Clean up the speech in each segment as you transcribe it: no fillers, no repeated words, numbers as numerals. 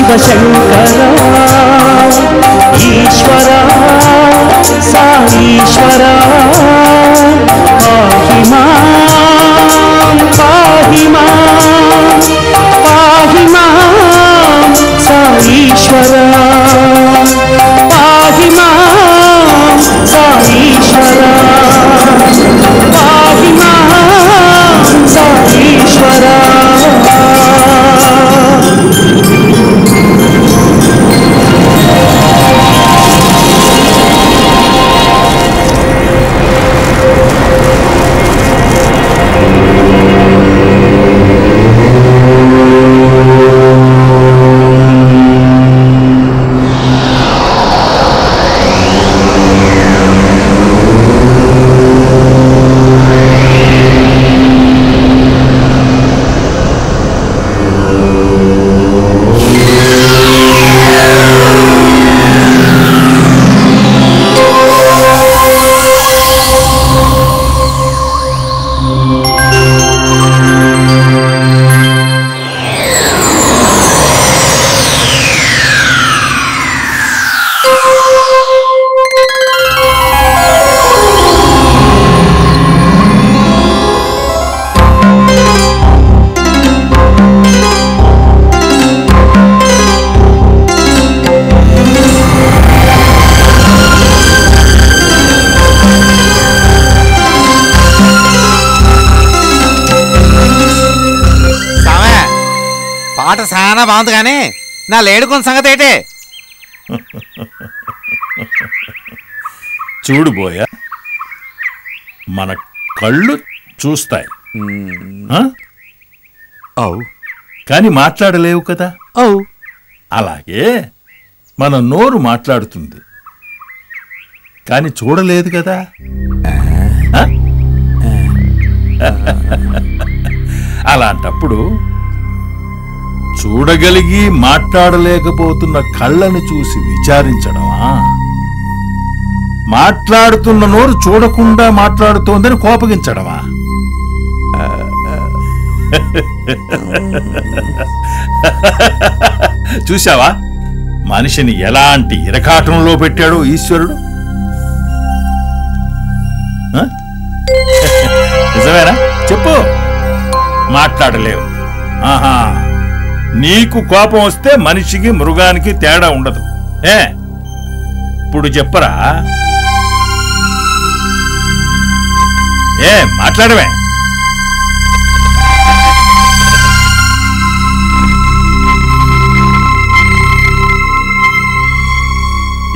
శివశంకరా ఈశ్వరా సాईश्वरा पाहि मां पाहि मां पाहि मां साईश्वरा पाहि मां साईश्वरा पाहि मां साईश्वरा చాలా బాగుంది కానీ నా లేడుకున్న సంగతి ఏంటి? చూడు బోయ, మన కళ్ళు చూస్తాయి కానీ మాట్లాడలేవు కదా. అలాగే మన నోరు మాట్లాడుతుంది కానీ చూడలేదు కదా. అలాంటప్పుడు చూడగలిగి మాట్లాడలేకపోతున్న కళ్ళని చూసి విచారించడమా, మాట్లాడుతున్న నోరు చూడకుండా మాట్లాడుతోందని కోపగించడమా? చూశావా మనిషిని ఎలాంటి ఇరకాటంలో పెట్టాడో ఈశ్వరుడు. నిజమేనా చెప్పు? మాట్లాడలేవు. ఆహా, నీకు కోపం వస్తే మనిషికి మృగానికి తేడా ఉండదు. ఇప్పుడు చెప్పరా? మాట్లాడవే.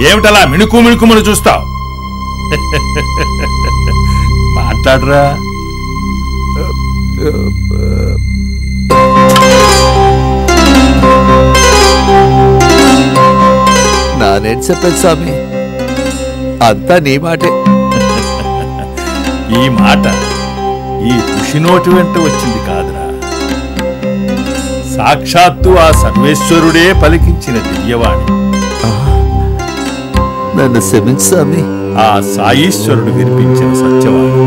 ఏమిటలా మిణుకు మిణుకుమని చూస్తావు? మాట్లాడరా. నానేం చెప్పాను స్వామి, అంతా నీ మాటే. ఈ మాట ఈ ఋషి నోటి వెంట వచ్చింది కాదురా, సాక్షాత్తు ఆ సర్వేశ్వరుడే పలికించిన దివ్యవాణి. నన్ను క్షమించు స్వామి. ఆ సాయీశ్వరుడు వినిపించిన సత్యవాణి.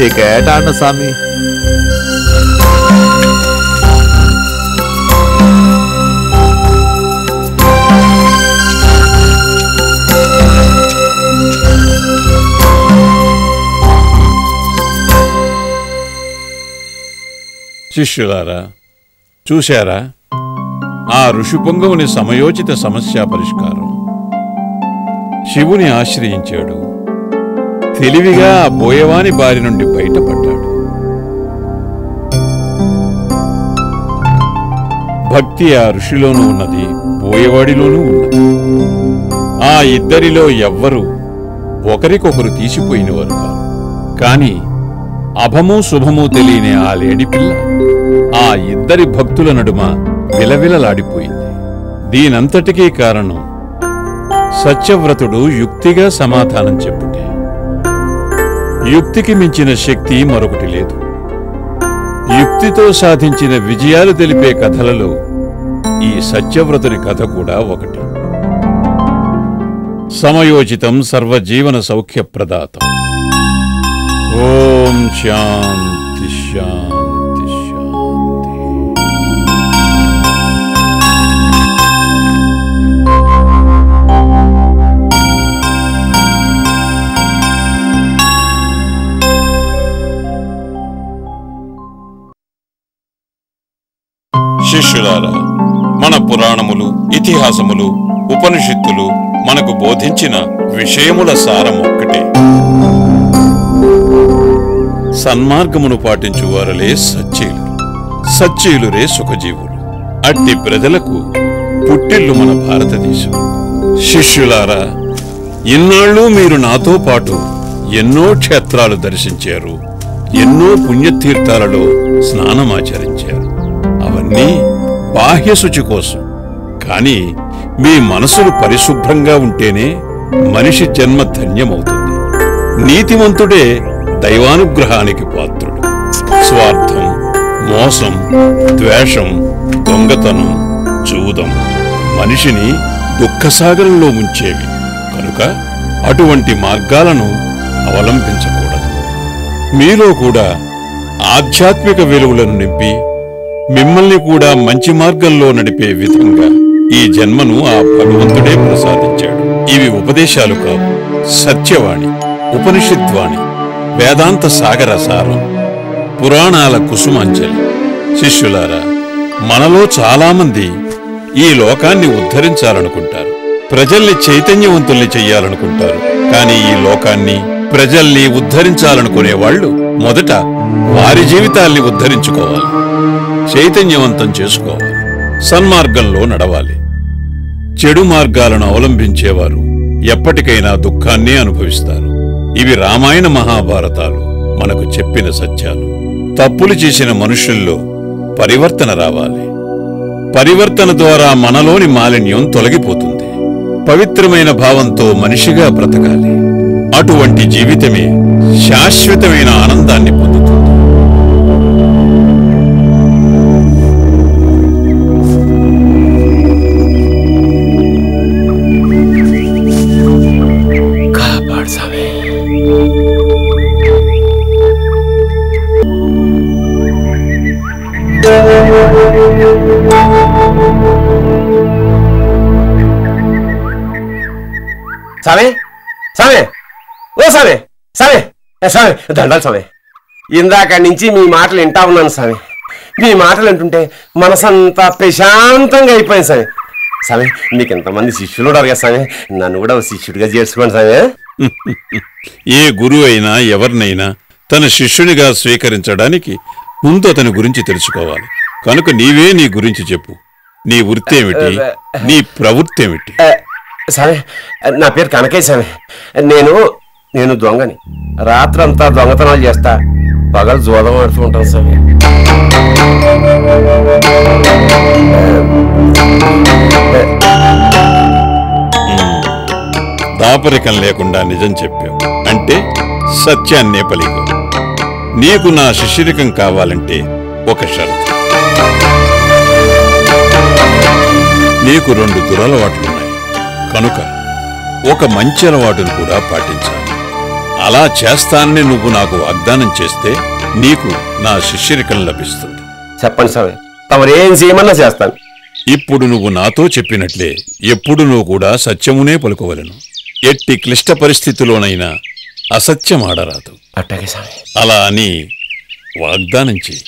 ఇక ఏటాన్న స్వామి. శిష్యులారా, చూశారా ఆ ఋషిపుంగవుని సమయోచిత సమస్య పరిష్కారం. శివుని ఆశ్రయించాడు, తెలివిగా ఆ బోయవాని బారి నుండి బయటపడ్డాడు. భక్తి ఆ ఋషిలోనూ ఉన్నది, బోయవాడిలోనూ ఉన్నది. ఆ ఇద్దరిలో ఎవ్వరూ ఒకరికొకరు తీసిపోయినవారు కాదు. కాని అభమూ శుభమూ తెలియని ఆ లేడిపిల్ల ఆ ఇద్దరి భక్తుల నడుమ విలవిలలాడిపోయింది. దీనంతటికీ కారణం సత్యవ్రతుడు యుక్తిగా సమాధానం చెప్పుటే. యుక్తికి మించిన శక్తి మరొకటి లేదు. యుక్తితో సాధించిన విజయాలు తెలిపే కథలలో ఈ సత్యవ్రతుని కథ కూడా ఒకటి. సమయోచితం సర్వజీవన సౌఖ్యప్రదాతం. ఓం శాంతి శాంతి శాంతి. శిష్యులారా, మన పురాణములు, ఇతిహాసములు, ఉపనిషత్తులు మనకు బోధించిన విషయముల సారం ఒక్కటే. సన్మార్గమును పాటించువారలే సచ్చీలు, సచ్చీలురే సుఖజీవులు. అట్టి ప్రజలకు పుట్టిల్లు మన భారతదేశం. శిష్యులారా, ఇన్నాళ్ళు మీరు నాతో పాటు ఎన్నో క్షేత్రాలు దర్శించారు, ఎన్నో పుణ్యతీర్థాలలో స్నానమాచరించారు. అవన్నీ బాహ్యశుచి కోసం. కాని మీ మనసులు పరిశుభ్రంగా ఉంటేనే మనిషి జన్మ ధన్యమవుతుంది. నీతివంతుడే దైవానుగ్రహానికి పాత్రుడు. స్వార్థం, మోసం, ద్వేషం, దొంగతనం, జూదం మనిషిని దుఃఖసాగరంలో ముంచేవి. కనుక అటువంటి మార్గాలను అవలంబించకూడదు. మీలో కూడా ఆధ్యాత్మిక విలువలను నింపి మిమ్మల్ని కూడా మంచి మార్గంలో నడిపే విధంగా ఈ జన్మను ఆ భగవంతుడే ప్రసాదించాడు. ఇవి ఉపదేశాలు కావు, సత్యవాణి, ఉపనిషద్వాణి, వేదాంత సాగర సారం, పురాణాల కుసుమాంజలి. శిష్యులారా, మనలో చాలామంది ఈ లోకాన్ని ఉద్ధరించాలనుకుంటారు, ప్రజల్ని చైతన్యవంతుల్ని చెయ్యాలనుకుంటారు. కానీ ఈ లోకాన్ని, ప్రజల్ని ఉద్ధరించాలనుకునేవాళ్లు మొదట వారి జీవితాల్ని ఉద్ధరించుకోవాలి, చైతన్యవంతం చేసుకోవాలి, సన్మార్గంలో నడవాలి. చెడు మార్గాలను అవలంబించేవారు ఎప్పటికైనా దుఃఖాన్నే అనుభవిస్తారు. ఇవి రామాయణ మహాభారతాలు మనకు చెప్పిన సత్యాలు. తప్పులు చేసిన మనుషుల్లో పరివర్తన రావాలి. పరివర్తన ద్వారా మనలోని మాలిన్యం తొలగిపోతుంది. పవిత్రమైన భావంతో మనిషిగా బ్రతకాలి. అటువంటి జీవితమే శాశ్వతమైన ఆనందాన్ని పొందుతుంది. సామే సామే ఓ సామే సామే సామే దండాలి సామే. ఇందాక నుంచి మీ మాటలు వింటా ఉన్నాను సామే. మీ మాటలు వింటుంటే మనసంతా ప్రశాంతంగా అయిపోయింది సామే. సామే, మీకు ఎంతమంది శిష్యులు ఉన్నారు కదా సామే, నన్ను కూడా శిష్యుడిగా చేసుకోండి సామే. ఏ గురువు అయినా ఎవరినైనా తన శిష్యునిగా స్వీకరించడానికి ముందు అతని గురించి తెలుసుకోవాలి. కనుక నీవే నీ గురించి చెప్పు. నీ వృత్తి ఏమిటి, నీ ప్రవృత్తి ఏమిటి? సరే, నా పేరు కనకయ్య సామె. నేను దొంగని. రాత్రంతా దొంగతనాలు చేస్తా, పగలు జోదం ఆడుతూ ఉంటాను సామె. దాపరికం లేకుండా నిజం చెప్పావు అంటే సత్యాన్నే పలికావు. నీకు నా శిష్యరికం కావాలంటే ఒక షరతు. నీకు 2 దురలవాట్లున్నాయి కనుక ఒక మంచి అలవాటును కూడా పాటించాలి. అలా చేస్తానని నువ్వు నాకు వాగ్దానం చేస్తే నీకు నా శిష్యరికం లభిస్తుంది. చెప్పండి సామె, తమరేం చేయమన్నా చేస్తాను. ఇప్పుడు నువ్వు నాతో చెప్పినట్లే ఎప్పుడు నువ్వు కూడా సత్యమునే పలుకోవలను. ఎట్టి క్లిష్ట పరిస్థితిలోనైనా అసత్యం ఆడరాదు. అట్టాగే సామె. అలా అని వాగ్దానం చెయ్యి.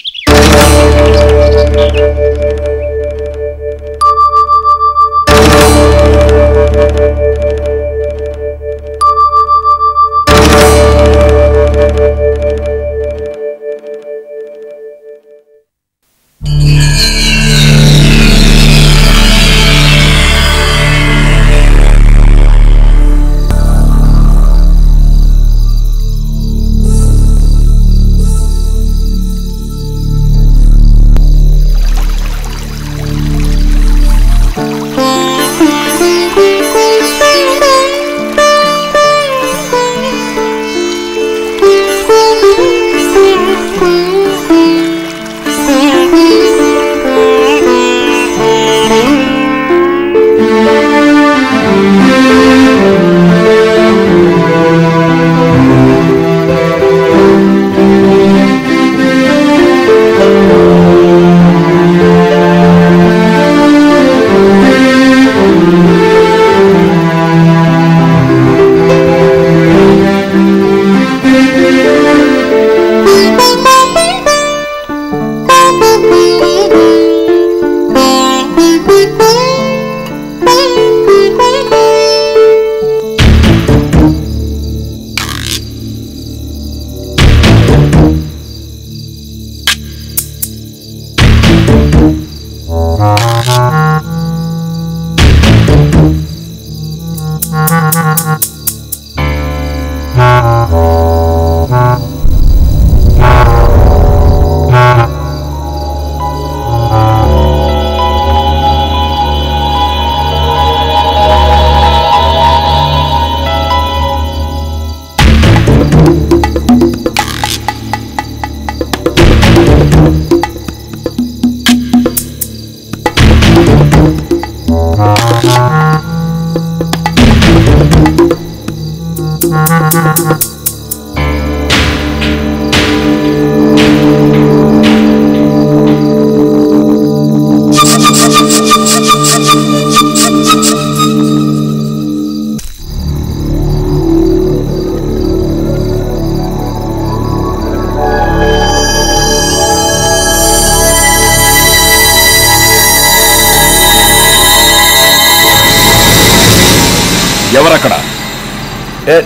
ఎవరక్కడ?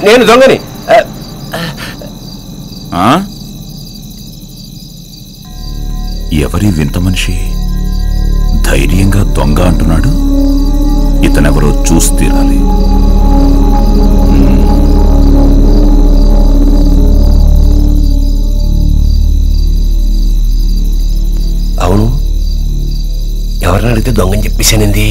నేను దొంగని. ఎవరి వింత మనిషి ధైర్యంగా దొంగ అంటున్నాడు? ఇతనెవరో చూసి తీరాలి. అవును, ఎవరిని అడిగితే దొంగని చెప్పేశానండి.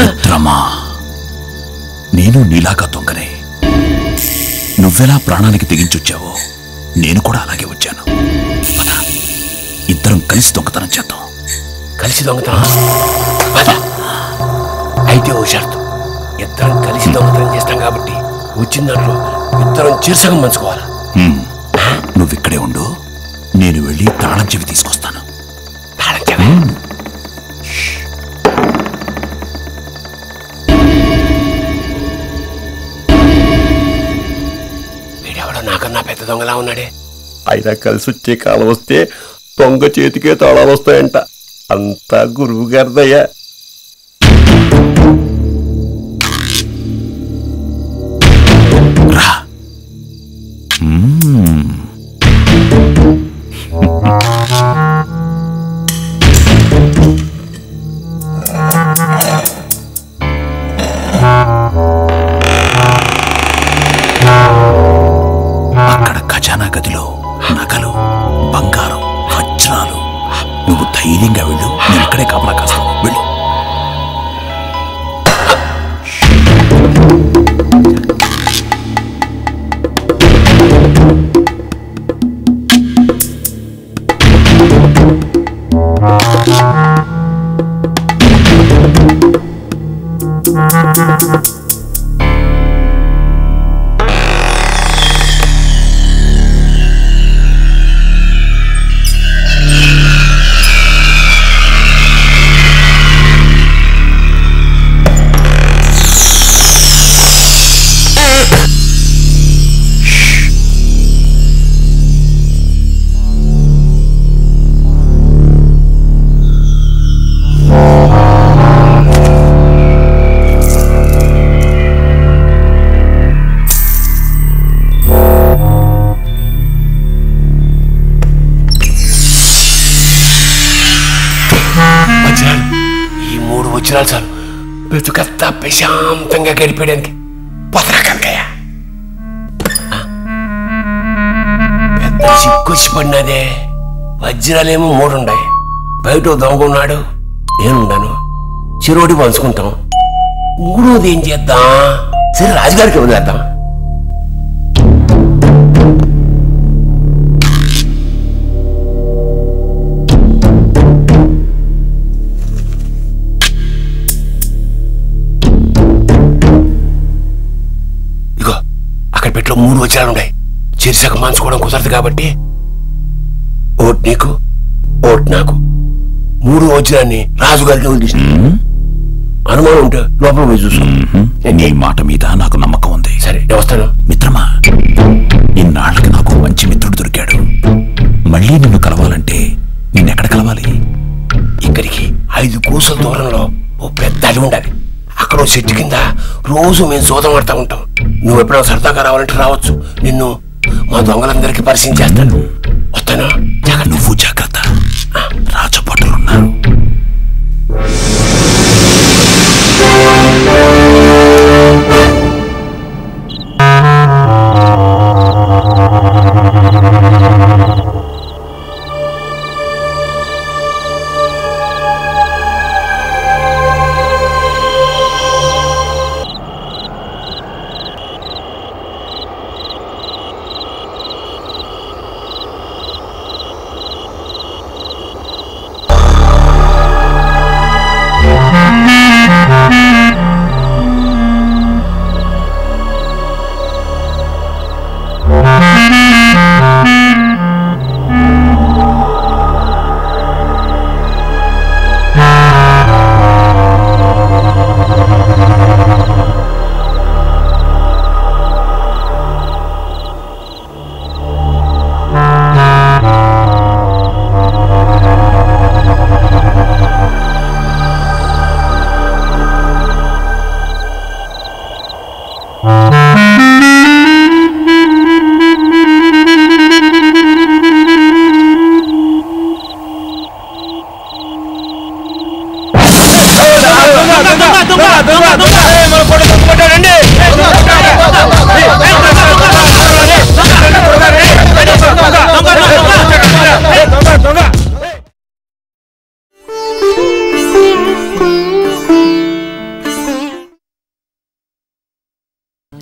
మిత్రమా, నేను నీలాగా దొంగనే. నువ్వెలా ప్రాణానికి తెగించొచ్చావో నేను కూడా అలాగే వచ్చాను. ఇద్దరం కలిసి దొంగతనం చేద్దాం. కలిసి దొంగతనం? అయితే ఓ షరతు, ఇద్దరం కలిసి దొంగతనం చేస్తాం కాబట్టి వచ్చిన దాంట్లో ఇద్దరం చిరుసగం పంచుకోవాలి. నువ్విక్కడే ఉండు, నేను వెళ్ళి తాళం చెవి తీసుకొస్తాను. తాళం చెవి? వీడెవడో నాకన్నా పెద్ద దొంగలా ఉన్నాడే. అయినా కలిసి వచ్చే కాలం వస్తే దొంగ చేతికే తాళాలు వస్తాయంట. అంతా గురువు గారిదయ్యా. రా. అక్కడ ఖజానా గదిలో నగలు, బంగారం, వజ్రాలు. నువ్వు ధైర్యంగా వెళ్ళు, నేను ఇక్కడే కాపలా కాస్తాను. వెళ్ళు. వజ్రాలు చాలు బ్రతుకంతా ప్రశాంతంగా గడిపేయడానికి. పోతరా కనకయ్య, పెద్ద సిక్కొచ్చి పడినదే. వజ్రాలేమో 3 ఉన్నాయి. బయట దొంగన్నాడు, నేనున్నాను. చిరోడి పంచుకుంటాం. 3వది ఏం చేద్దాం? సరే, రాజుగారికి వదిలేద్దాం. అక్కడ పెట్లో 3 వజ్రాలు ఉన్నాయి. చిరుసగం పంచుకోవడం కుదరదు కాబట్టి ఓట్ నీకు, ఓట్ నాకు. 3 వజ్రాన్ని రాజుగారికి వదిలిస్తాను. అనుమానం ఉంటే లోపల పోయి చూసుకో. నీ మాట మీద నాకు నమ్మకం ఉంది. సరే, నేను వస్తాను. మిత్రమా, ఇన్నాళ్ళకి నాకు మంచి మిత్రుడు దొరికాడు. మళ్ళీ నిన్ను కలవాలంటే నిన్నెక్కడ కలవాలి? ఇక్కడికి 5 కోసల దూరంలో ఓ పెద్ద అడవి ఉండాలి. అక్కడ చెట్టు కింద రోజు మేము సోదం ఆడుతూ ఉంటాం. నువ్వు ఎప్పుడైనా సరదాగా రావాలంటే రావచ్చు. నిన్ను మా దొంగలందరికీ పరిచయం చేస్తాను. వస్తాను. నువ్వు జాగ్రత్త, రాజభటులున్నారు.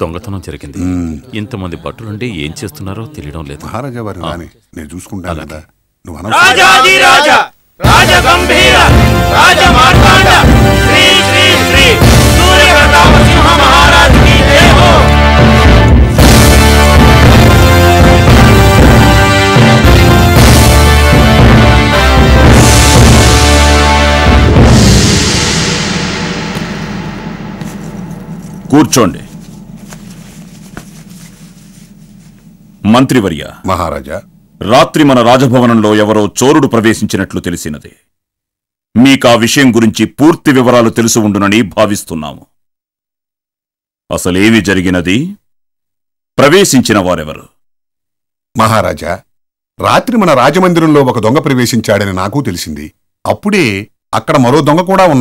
దొంగతనం జరిగింది. ఇంతమంది భటులుండి ఏం చేస్తున్నారో తెలియడం లేదు. మహారాజా వారు రాని నేను చూసుకుంటాను కదా. నువ్వు కూర్చోండి. మంత్రివర్య, మహారాజా, రాత్రి మన రాజభవనంలో ఎవరో చోరుడు ప్రవేశించినట్లు తెలిసినది. మీకా విషయం గురించి పూర్తి వివరాలు తెలిసి ఉండునని భావిస్తున్నాము. అసలేవి జరిగినది? ప్రవేశించిన వారెవరు? మహారాజా, రాత్రి మన రాజమందిరంలో ఒక దొంగ ప్రవేశించాడని నాకు తెలిసింది. అప్పుడే అక్కడ మరో దొంగ కూడా ఉన్నాడు.